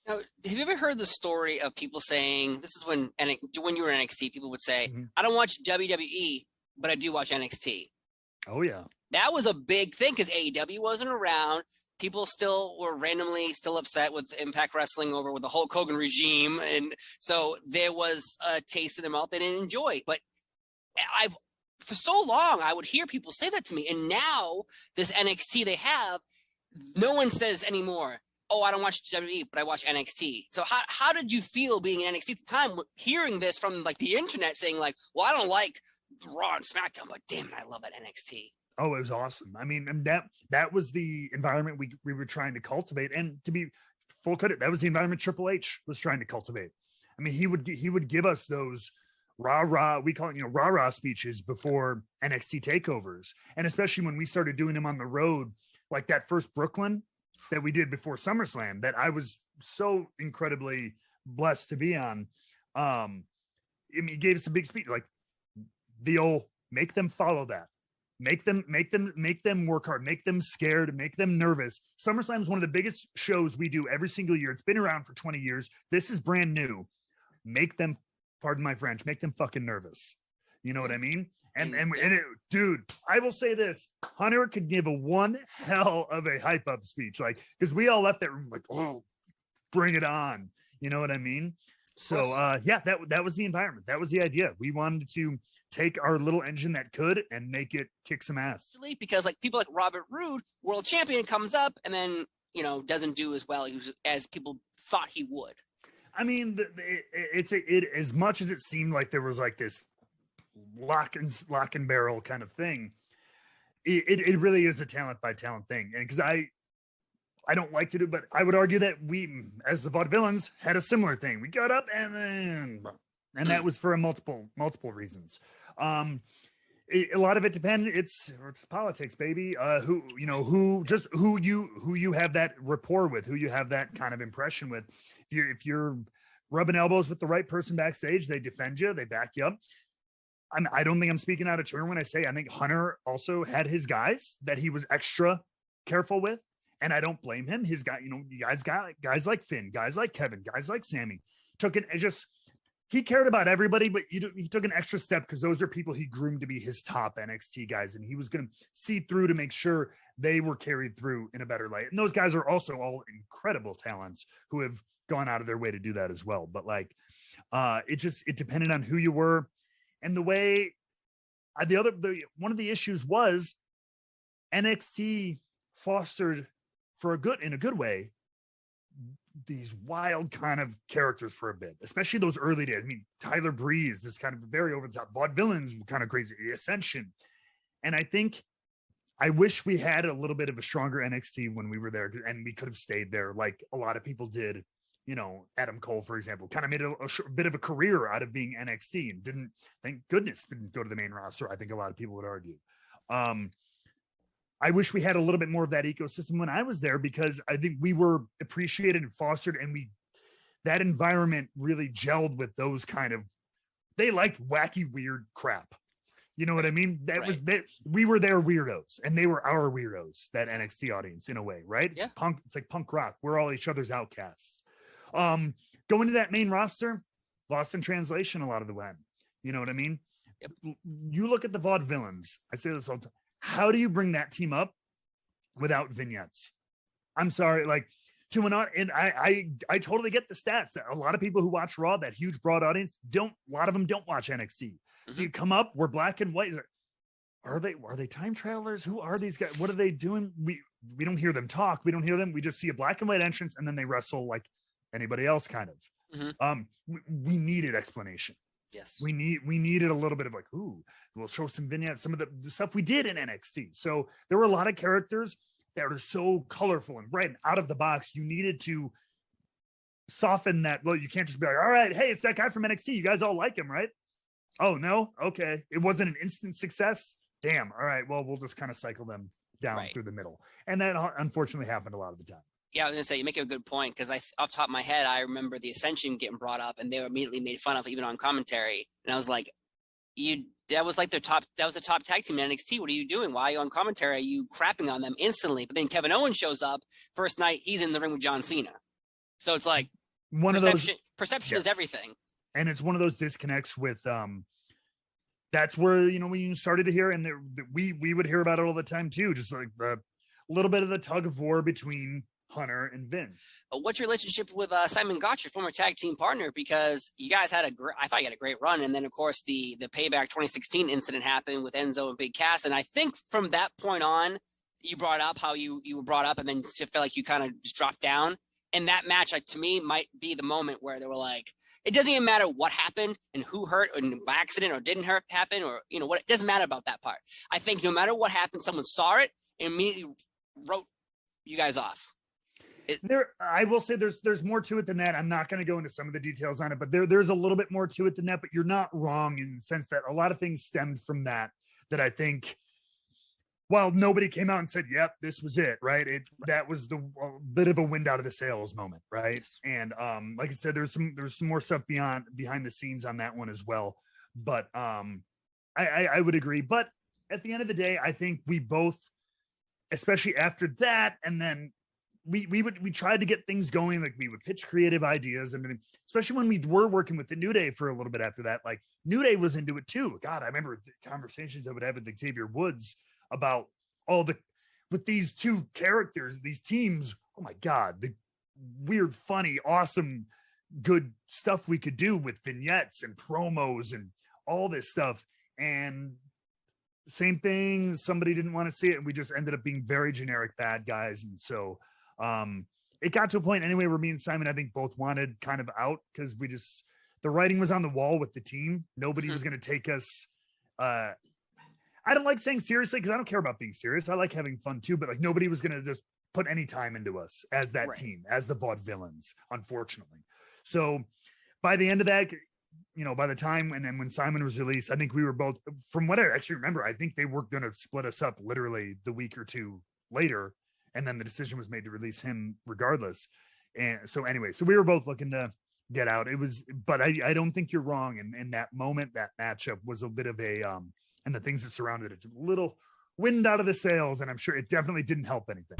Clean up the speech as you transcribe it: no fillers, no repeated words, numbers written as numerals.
Now, have you ever heard the story of people saying this is when you were in NXT, people would say, Mhm. I don't watch WWE, but I do watch NXT. Oh yeah. That was a big thing because AEW wasn't around. People still were randomly still upset with Impact Wrestling over with the Hulk Hogan regime. And so there was a taste in their mouth they didn't enjoy. But for so long, I would hear people say that to me. And now this NXT they have, no one says anymore, oh, I don't watch WWE, but I watch NXT. So how did you feel being in NXT at the time, hearing this from like the internet saying like, well, I don't like Raw and SmackDown, but damn it, I love that NXT. Oh, it was awesome. I mean, and that was the environment we were trying to cultivate. And to be full credit, that was the environment Triple H was trying to cultivate. I mean, he would give us those rah we call it, rah speeches before NXT takeovers, and especially when we started doing them on the road, like that first Brooklyn that we did before SummerSlam, that I was so incredibly blessed to be on. I mean, he gave us a big speech, like the old make them follow that. Make them work hard, make them scared, make them nervous. SummerSlam is one of the biggest shows we do every single year. It's been around for 20 years. This is brand new. Make them, pardon my French, make them fucking nervous. You know what I mean? And dude, I will say this: Hunter could give a one hell of a hype up speech, like, because we all left that room like, oh, bring it on. You know what I mean? So yeah, that was the environment. That was the idea. We wanted to take our little engine that could and make it kick some ass. Because like people like Robert Roode, world champion, comes up and then doesn't do as well as people thought he would. I mean, it as much as it seemed like there was like this lock and barrel kind of thing, it really is a talent by talent thing. And because I don't like to do, but I would argue that we, as the Vaudevillains, had a similar thing. We got up and that was for multiple reasons. A lot of it depends. It's politics, baby. Who you have that rapport with, who you have that kind of impression with. If you're rubbing elbows with the right person backstage, they defend you, they back you up. I don't think I'm speaking out of turn when I say I think Hunter also had his guys that he was extra careful with, and I don't blame him. His guy, guys like Finn, guys like Kevin, guys like Sammy he cared about everybody, but he took an extra step because those are people he groomed to be his top NXT guys, and he was going to see through to make sure they were carried through in a better light. And those guys are also all incredible talents who have gone out of their way to do that as well. But like, it depended on who you were, and the way. One of the issues was NXT fostered in a good way these wild kind of characters for a bit, especially those early days. I mean, Tyler Breeze, this kind of very over the top, Vaudevillains, kind of crazy, Ascension. And I wish we had a little bit of a stronger NXT when we were there, and we could have stayed there like a lot of people did. Adam Cole, for example, kind of made a bit of a career out of being NXT and thank goodness, didn't go to the main roster. I think a lot of people would argue. I wish we had a little bit more of that ecosystem when I was there, because I think we were appreciated and fostered, and that environment really gelled with those kind of, they liked wacky, weird crap. You know what I mean? We were their weirdos and they were our weirdos, that NXT audience in a way, right? Yeah. It's like punk rock. We're all each other's outcasts. Going to that main roster, lost in translation a lot of the way. You know what I mean? Yep. You look at the Vaudevillains. I say this all the time. How do you bring that team up without vignettes? I'm sorry, like and I totally get the stats. A lot of people who watch Raw, that huge broad audience, a lot of them don't watch NXT. Mm-hmm. So you come up, we're black and white. Are they time travelers? Who are these guys? What are they doing? We don't hear them talk. We don't hear them. We just see a black and white entrance, and then they wrestle like anybody else, kind of. Mm-hmm. We needed explanation. Yes. We needed a little bit of like, ooh, we'll show some vignettes, some of the stuff we did in NXT. So there were a lot of characters that are so colorful and bright and out of the box. You needed to soften that. Well, you can't just be like, all right, hey, it's that guy from NXT. You guys all like him, right? Oh, no? Okay. It wasn't an instant success. Damn. All right. Well, we'll just kind of cycle them down through the middle. And that unfortunately happened a lot of the time. Yeah, I was going to say, you make a good point, because off the top of my head, I remember the Ascension getting brought up, and they were immediately made fun of, even on commentary. And I was like, that was the top tag team in NXT. What are you doing? Why are you on commentary? Are you crapping on them instantly? But then Kevin Owens shows up. First night, he's in the ring with John Cena. So it's like one perception is everything. And it's one of those disconnects with that's where, you know, when you started to hear, and we would hear about it all the time too, just like a little bit of the tug of war between Hunter and Vince. What's your relationship with Simon Gotch, your former tag team partner? Because you guys had I thought you had a great run, and then of course the Payback 2016 incident happened with Enzo and Big Cass, and I think from that point on, you brought up how you were brought up, and then you felt like you kind of just dropped down. And that match, like, to me, might be the moment where they were like, it doesn't even matter what happened and who hurt and by accident or didn't happen, or, you know, what, it doesn't matter about that part. I think no matter what happened, someone saw it and immediately wrote you guys off. I will say there's more to it than that. I'm not going to go into some of the details on it, but there's a little bit more to it than that. But you're not wrong in the sense that a lot of things stemmed from that I think, while nobody came out and said, yep, this was it, right? That was the bit of a wind out of the sails moment, right? Yes. And like I said, there's some more stuff behind the scenes on that one as well. But I would agree. But at the end of the day, I think we both, especially after that, and then we tried to get things going. Like, we would pitch creative ideas, and then especially when we were working with the New Day for a little bit after that, like, New Day was into it too. God, I remember the conversations I would have with Xavier Woods about with these two characters, these teams. Oh my God, the weird, funny, awesome, good stuff we could do with vignettes and promos and all this stuff. And same thing, somebody didn't want to see it, and we just ended up being very generic bad guys. And so it got to a point anyway where me and Simon, I think, both wanted kind of out, because the writing was on the wall with the team. Nobody was going to take us I don't like saying seriously, because I don't care about being serious. I like having fun too, but like, nobody was going to just put any time into us as that team, as the Vaudevillains, unfortunately. So by the end of that, you know, by the time, and then when Simon was released, I think we were both, from what I actually remember, I think they were going to split us up literally the week or two later. And then the decision was made to release him regardless. And so anyway, so we were both looking to get out. But I don't think you're wrong. In that moment, that matchup was a bit of a, and the things that surrounded it, a little wind out of the sails, and I'm sure it definitely didn't help anything.